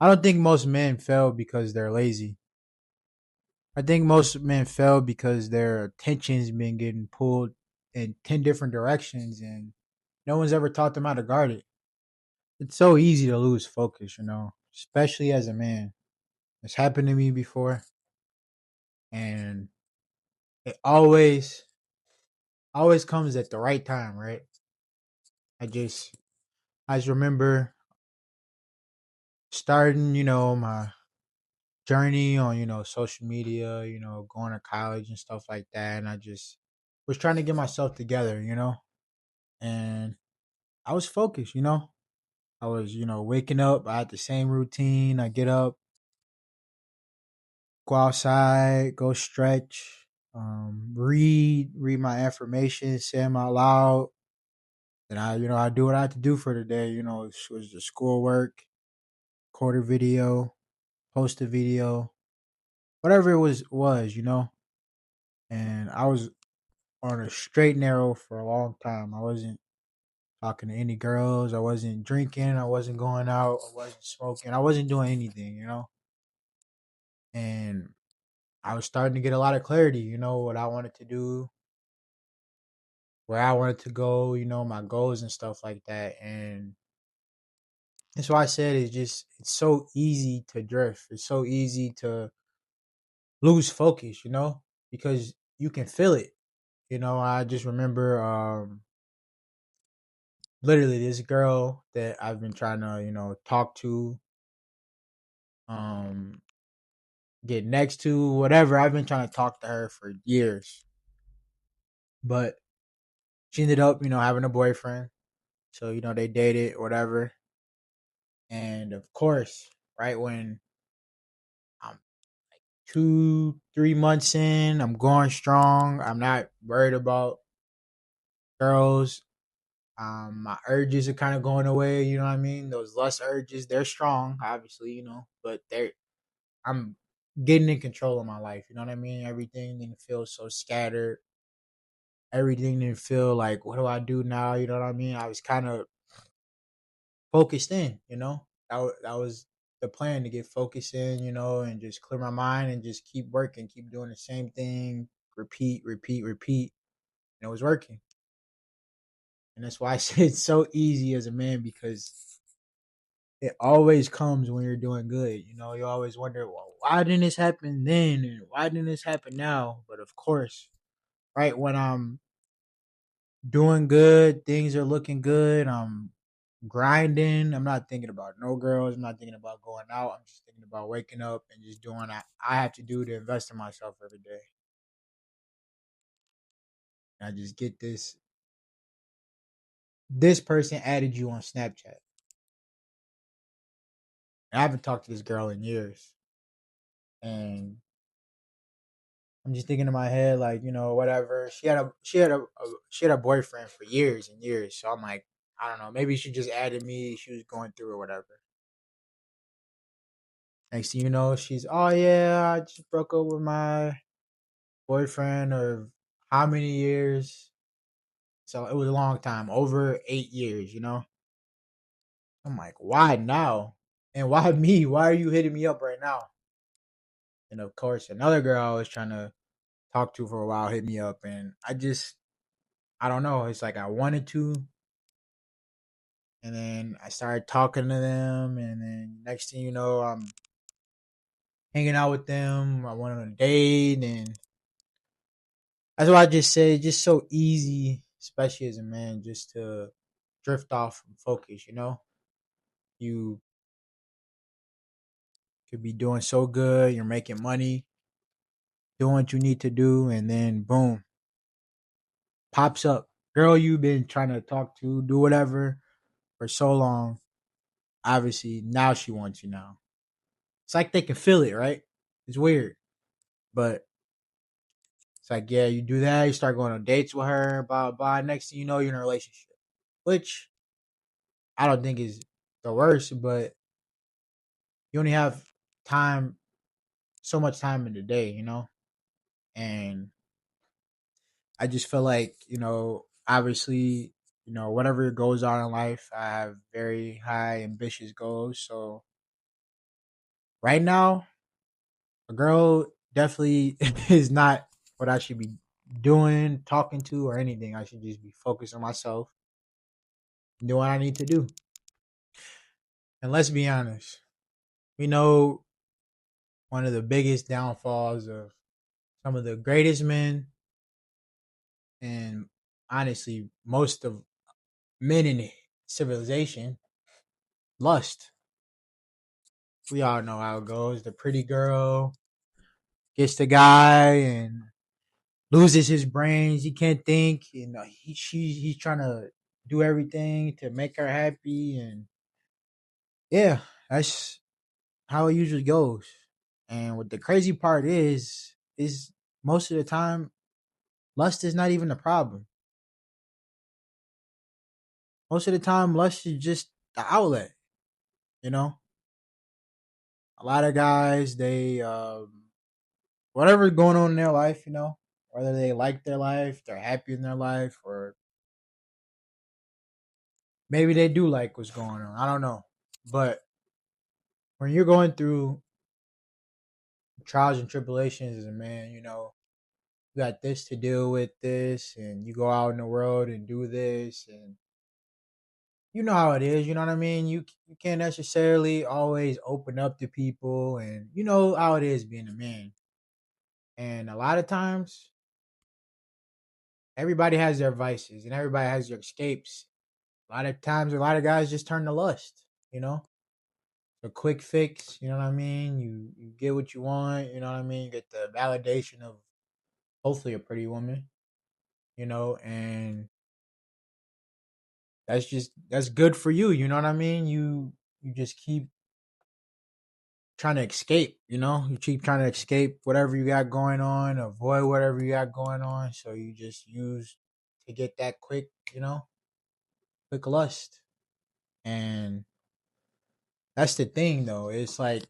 I don't think most men fail because they're lazy. I think most men fail because their attention's been getting pulled in 10 different directions and no one's ever taught them how to guard it. It's so easy to lose focus, especially as a man. It's happened to me before and it always comes at the right time, right? I just I just remember starting, my journey on, social media, going to college and stuff like that. And I just was trying to get myself together, and I was focused, I was, waking up. I had the same routine. I get up, go outside, go stretch, read my affirmations, say them out loud. Then I do what I had to do for the day. It was the schoolwork, quarter video, post a video, whatever it was. And I was on a straight and narrow for a long time. I wasn't talking to any girls. I wasn't drinking. I wasn't going out. I wasn't smoking. I wasn't doing anything. And I was starting to get a lot of clarity, what I wanted to do, where I wanted to go, my goals and stuff like that. And that's why I said it's so easy to drift. It's so easy to lose focus, because you can feel it. I just remember literally this girl that I've been trying to, talk to, um, get next to, whatever. I've been trying to talk to her for years. But she ended up, having a boyfriend. So, they dated, whatever. And of course, right when I'm 2, 3 months in, I'm going strong. I'm not worried about girls. My urges are kind of going away, you know what I mean? Those lust urges, they're strong, obviously, but I'm getting in control of my life, you know what I mean? Everything didn't feel so scattered. Everything didn't feel like, what do I do now? You know what I mean? I was kind of focused in, that was the plan, to get focused in, and just clear my mind and just keep working, keep doing the same thing, repeat, repeat, repeat. And it was working. And that's why I say it's so easy as a man, because it always comes when you're doing good. You always wonder, well, why didn't this happen then? And why didn't this happen now? But of course, right when I'm doing good, things are looking good, I'm grinding. I'm not thinking about no girls. I'm not thinking about going out. I'm just thinking about waking up and just doing what I have to do to invest in myself every day. And I just get this. This person added you on Snapchat. And I haven't talked to this girl in years. And I'm just thinking in my head, like, whatever. She had a boyfriend for years and years. So I'm like, I don't know. Maybe she just added me. She was going through or whatever. Next thing you know, she's, oh yeah, I just broke up with my boyfriend of how many years? So it was a long time, over 8 years. I'm like, why now? And why me? Why are you hitting me up right now? And of course, another girl I was trying to talk to for a while hit me up, and I don't know. It's like I wanted to, and then I started talking to them, and then next thing you know, I'm hanging out with them. I went on a date, and that's why I just say it's just so easy, especially as a man, just to drift off from focus. You could be doing so good, you're making money, doing what you need to do, and then boom, pops up. Girl you've been trying to talk to, do whatever for so long. Obviously, now she wants you now. It's like they can feel it, right? It's weird. But it's like, yeah, you do that, you start going on dates with her, blah, blah. Next thing you know, you're in a relationship. Which I don't think is the worst, but you only have time, so much time in the day. And I just feel like, obviously, whatever goes on in life, I have very high ambitious goals. So right now, a girl definitely is not what I should be doing, talking to, or anything. I should just be focused on myself and doing what I need to do. And let's be honest, we know one of the biggest downfalls of some of the greatest men, and honestly, most of men in civilization, lust. We all know how it goes. The pretty girl gets the guy and loses his brains. He can't think. He's trying to do everything to make her happy, and yeah, that's how it usually goes. And what the crazy part is most of the time, lust is not even the problem. Most of the time, lust is just the outlet. You know, a lot of guys, they whatever's going on in their life, whether they like their life, they're happy in their life, or maybe they do like what's going on. I don't know. But when you're going through trials and tribulations as a man, you got this to deal with this, and you go out in the world and do this, and you know how it is. You know what I mean? You can't necessarily always open up to people, and you know how it is being a man. And a lot of times, everybody has their vices, and everybody has their escapes. A lot of times, a lot of guys just turn to lust. You know, a quick fix. You know what I mean? You get what you want. You know what I mean? You get the validation of hopefully a pretty woman. And that's good for you. You know what I mean? You just keep trying to escape. You keep trying to escape whatever you got going on, avoid whatever you got going on. So you just use to get that quick lust. And that's the thing, though. It's like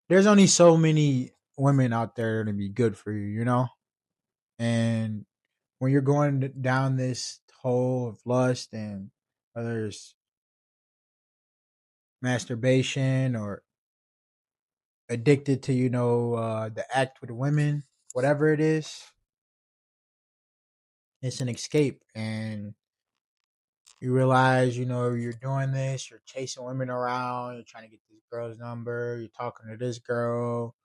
there's only so many women out there to be good for you, And when you're going down this hole of lust, and whether it's masturbation or addicted to the act with women, whatever it is, it's an escape. And you realize you're doing this, you're chasing women around, you're trying to get this girl's number, you're talking to this girl,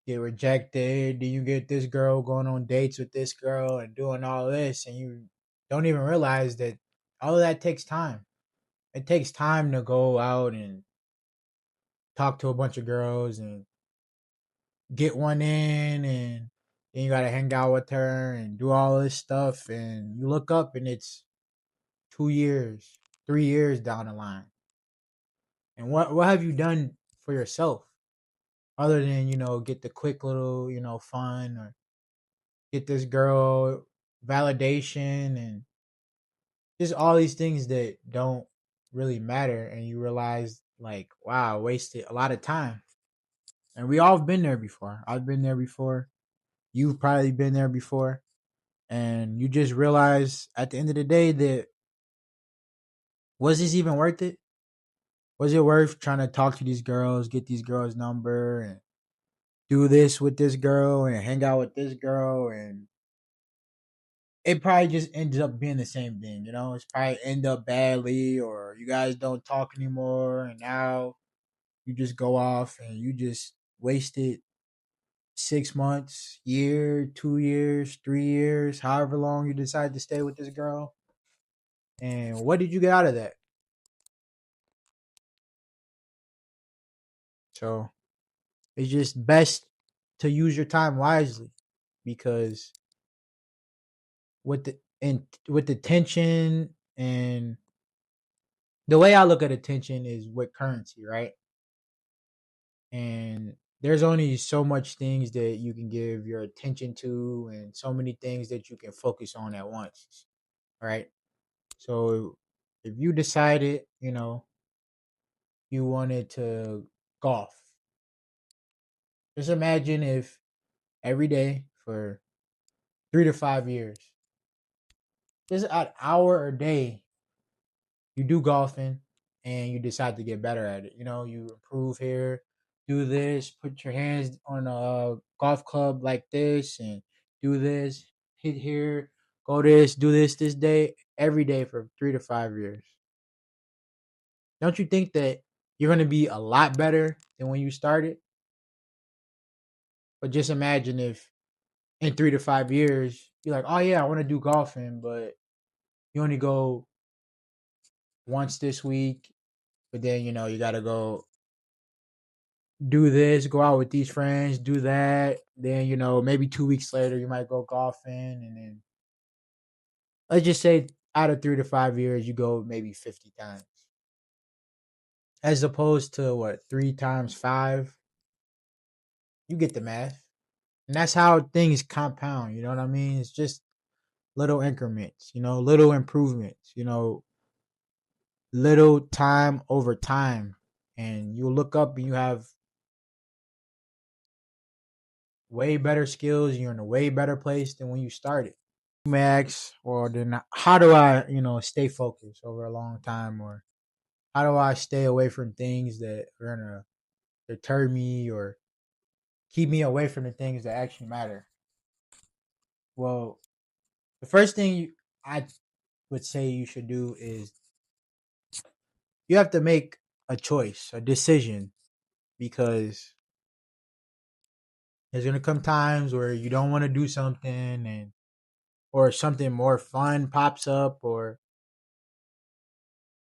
get rejected, then you get this girl going on dates with this girl and doing all this, and you don't even realize that all of that takes time. It takes time to go out and talk to a bunch of girls and get one in, and then you gotta hang out with her and do all this stuff, and you look up and it's 2 years, 3 years down the line. And what have you done for yourself other than get the quick little fun, or get this girl validation, and just all these things that don't really matter, and you realize like, wow, I wasted a lot of time. And we all been there before. I've been there before. You've probably been there before. And you just realize at the end of the day that, was this even worth it? Was it worth trying to talk to these girls, get these girls' number, and do this with this girl and hang out with this girl? And it probably just ends up being the same thing. It's probably end up badly, or you guys don't talk anymore, and now you just go off and you just wasted 6 months, year, 2 years, 3 years, however long you decide to stay with this girl. And what did you get out of that? So it's just best to use your time wisely, because with the tension, and the way I look at attention is with currency, right? And there's only so much things that you can give your attention to, and so many things that you can focus on at once, right? So if you decided, you wanted to golf, just imagine if every day for 3 to 5 years, just an hour a day, you do golfing and you decide to get better at it. You improve here. do this, put your hands on a golf club like this, and do this, hit here, go this, do this day, every day for 3 to 5 years. Don't you think that you're going to be a lot better than when you started? But just imagine if in 3 to 5 years, you're like, oh yeah, I want to do golfing, but you only go once this week, but then you got to go do this, go out with these friends, do that. Then maybe 2 weeks later, you might go golfing, and then let's just say out of 3 to 5 years, you go maybe 50 times, as opposed to what 3 times 5. You get the math, and that's how things compound. You know what I mean? It's just little increments, little improvements, little time over time, and you look up and you have way better skills. You're in a way better place than when you started. Max, or then how do I, stay focused over a long time, or how do I stay away from things that are gonna deter me or keep me away from the things that actually matter? Well, the first thing I would say you should do is you have to make a choice, a decision, because there's gonna come times where you don't want to do something, and or something more fun pops up, or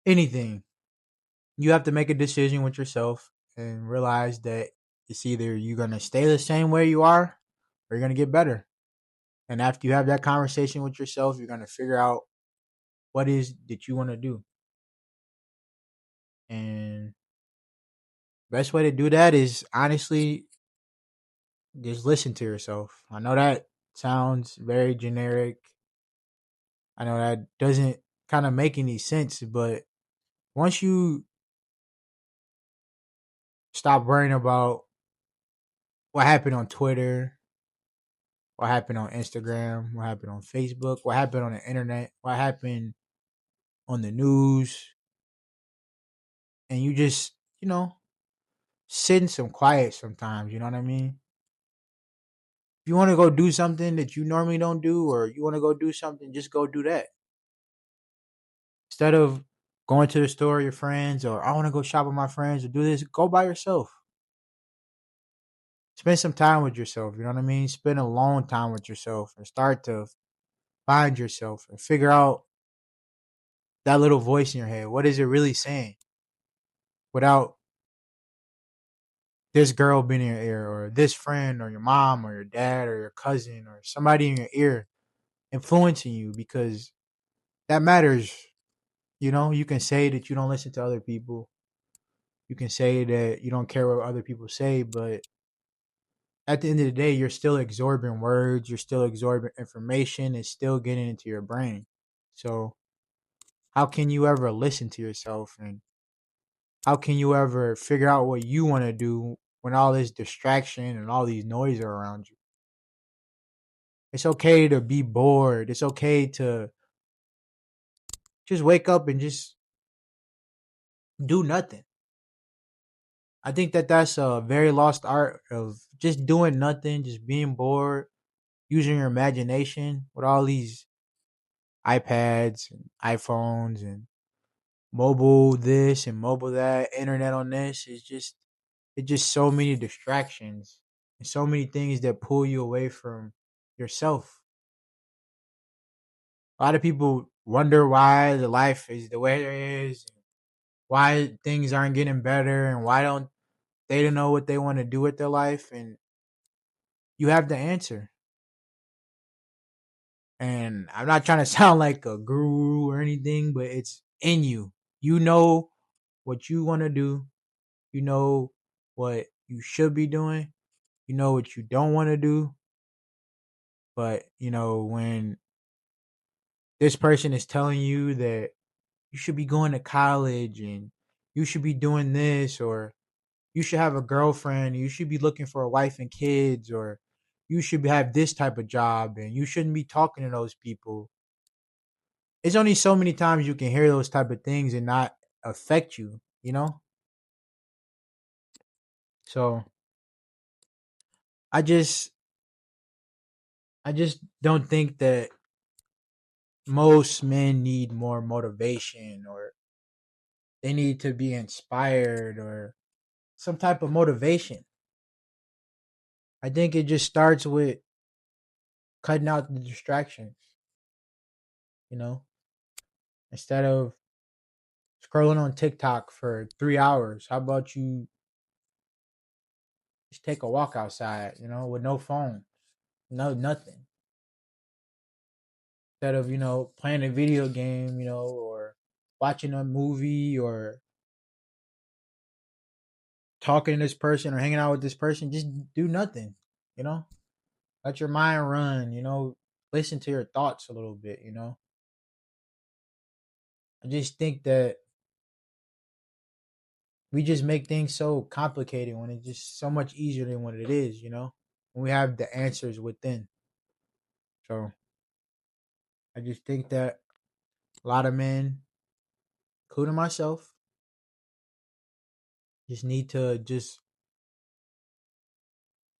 anything. You have to make a decision with yourself and realize that it's either you're gonna stay the same way you are, or you're gonna get better. And after you have that conversation with yourself, you're gonna figure out what is that you want to do. And best way to do that is honestly just listen to yourself. I know that sounds very generic. I know that doesn't kind of make any sense, but once you stop worrying about what happened on Twitter, what happened on Instagram, what happened on Facebook, what happened on the internet, what happened on the news, and you just, sit in some quiet sometimes, you know what I mean? If you want to go do something that you normally don't do, or you want to go do something, just go do that. Instead of going to the store with your friends, or I want to go shop with my friends, or do this, go by yourself. Spend some time with yourself, you know what I mean? Spend a long time with yourself and start to find yourself and figure out that little voice in your head. What is it really saying? Without this girl being in your ear, or this friend, or your mom, or your dad, or your cousin, or somebody in your ear influencing you, because that matters. You can say that you don't listen to other people. You can say that you don't care what other people say, but at the end of the day, you're still absorbing words, you're still absorbing information, it's still getting into your brain. So, how can you ever listen to yourself, and how can you ever figure out what you want to do when all this distraction and all these noise are around you? It's okay to be bored. It's okay to just wake up and just do nothing. I think that that's a very lost art of just doing nothing, just being bored, using your imagination with all these iPads and iPhones and mobile this and mobile that, internet on this. It's just so many distractions and so many things that pull you away from yourself. A lot of people wonder why the life is the way it is, why things aren't getting better, and why don't know what they want to do with their life, and you have the answer. And I'm not trying to sound like a guru or anything, but it's in you. You know what you want to do. You know what you should be doing. You know what you don't want to do. But, when this person is telling you that you should be going to college, and you should be doing this, or you should have a girlfriend, you should be looking for a wife and kids, or you should have this type of job, and you shouldn't be talking to those people. It's only so many times you can hear those type of things and not affect you, you know? So I just I just don't think that most men need more motivation, or they need to be inspired, or some type of motivation. I think it just starts with cutting out the distractions, you know, instead of scrolling on TikTok for 3 hours. How about you just take a walk outside, with no phone, no nothing. Instead of, playing a video game, or watching a movie, or talking to this person, or hanging out with this person, just do nothing, you know? Let your mind run, listen to your thoughts a little bit. I just think that we just make things so complicated when it's just so much easier than what it is. When we have the answers within. So I just think that a lot of men, including myself, just need to just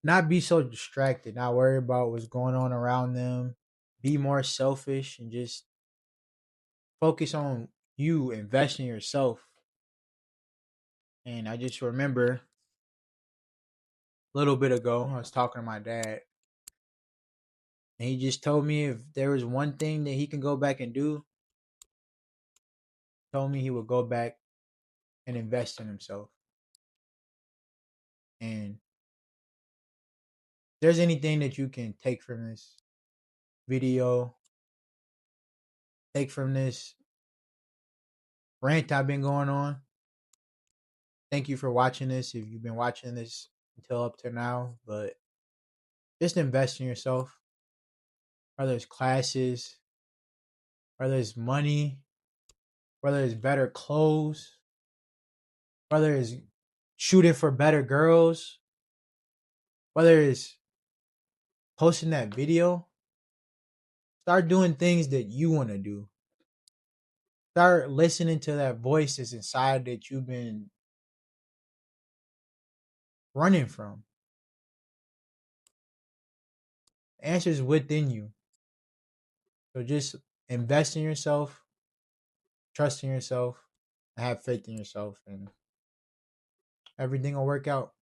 not be so distracted, not worry about what's going on around them, be more selfish, and just focus on you, invest in yourself. And I just remember a little bit ago, I was talking to my dad, and he just told me if there was one thing that he can go back and do, told me he would go back and invest in himself. And if there's anything that you can take from this video, take from this rant I've been going on, thank you for watching this. If you've been watching this until up to now, but just invest in yourself, whether it's classes, whether it's money, whether it's better clothes, whether it's shooting for better girls, whether it's posting that video. Start doing things that you want to do. Start listening to that voice that's inside that you've been running from. The answer is within you. So just invest in yourself, trust in yourself, and have faith in yourself, and everything will work out.